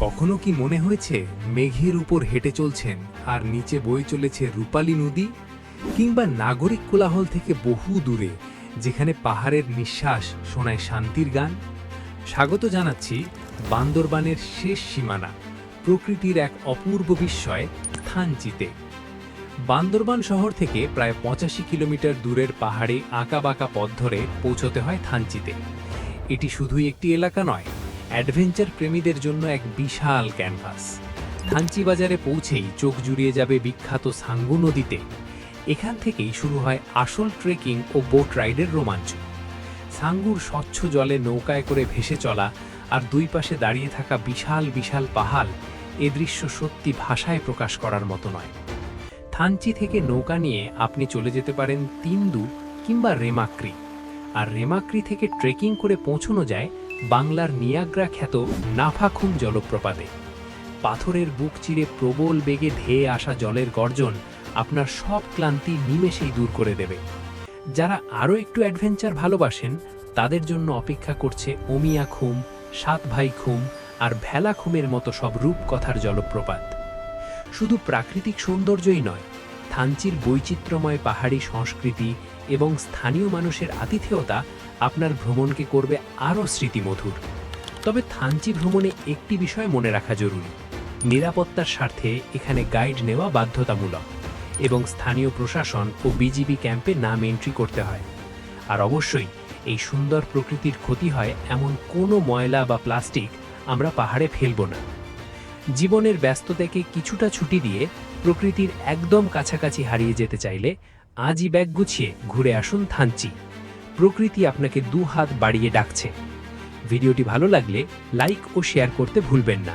কখনো কি মনে হয়েছে মেঘের উপর হেঁটে চলছেন আর নিচে বয়ে চলেছে রূপালী নদী, কিংবা নাগরিক কোলাহল থেকে বহু দূরে যেখানে পাহাড়ের নিঃশ্বাস শোনায় শান্তির গান? স্বাগত জানাচ্ছি বান্দরবানের শেষ সীমানা, প্রকৃতির এক অপূর্ব বিস্ময় থানচিতে। বান্দরবান শহর থেকে প্রায় ৮৫ কিলোমিটার দূরের পাহাড়ে আঁকাবাঁকা পথ ধরে পৌঁছতে হয় থানচিতে। এটি শুধুই একটি এলাকা নয়, অ্যাডভেঞ্চার প্রেমীদের জন্য এক বিশাল ক্যানভাস। থানচি বাজারে পৌঁছেই চোখ জুড়িয়ে যাবে বিখ্যাত সাঙ্গু নদীতে। এখান থেকেই শুরু হয় আসল ট্রেকিং ও বোট রাইডের রোমাঞ্চ। সাঙ্গুর স্বচ্ছ জলে নৌকায় করে ভেসে চলা আর দুই পাশে দাঁড়িয়ে থাকা বিশাল বিশাল পাহাড়, এ দৃশ্য সত্যি ভাষায় প্রকাশ করার মতো নয়। থানচি থেকে নৌকা নিয়ে আপনি চলে যেতে পারেন তিন্দু কিংবা রেমাক্রি, আর রেমাক্রি থেকে ট্রেকিং করে পৌঁছানো যায় বাংলার নিয়াগ্রা খ্যাত নাফাখুম জলপ্রপাতে। পাথরের বুক চিরে প্রবল বেগে ধেয়ে আসা জলের গর্জন আপনার সব ক্লান্তি নিমেষেই দূর করে দেবে। যারা আরও একটু অ্যাডভেঞ্চার ভালোবাসেন তাদের জন্য অপেক্ষা করছে ওমিয়া খুম, সাত ভাই খুম আর ভেলা খুমের মতো সব রূপকথার জলপ্রপাত। শুধু প্রাকৃতিক সৌন্দর্যই নয়, থানচির বৈচিত্র্যময় পাহাড়ি সংস্কৃতি এবং স্থানীয় মানুষের আতিথেয়তা আপনার ভ্রমণকে করবে আরও স্মৃতিমধুর। তবে থানচি ভ্রমণে একটি বিষয় মনে রাখা জরুরি: নিরাপত্তার স্বার্থে এখানে গাইড নেওয়া বাধ্যতামূলক এবং স্থানীয় প্রশাসন ও বিজিবি ক্যাম্পে নাম এন্ট্রি করতে হয়। আর অবশ্যই এই সুন্দর প্রকৃতির ক্ষতি হয় এমন কোনো ময়লা বা প্লাস্টিক আমরা পাহাড়ে ফেলব না। জীবনের ব্যস্ততাকে কিছুটা ছুটি দিয়ে প্রকৃতির একদম কাছাকাছি হারিয়ে যেতে চাইলে আজই ব্যাগ গুছিয়ে ঘুরে আসুন থানচি। প্রকৃতি আপনাকে দু হাত বাড়িয়ে ডাকছে। ভিডিওটি ভালো লাগলে লাইক ও শেয়ার করতে ভুলবেন না।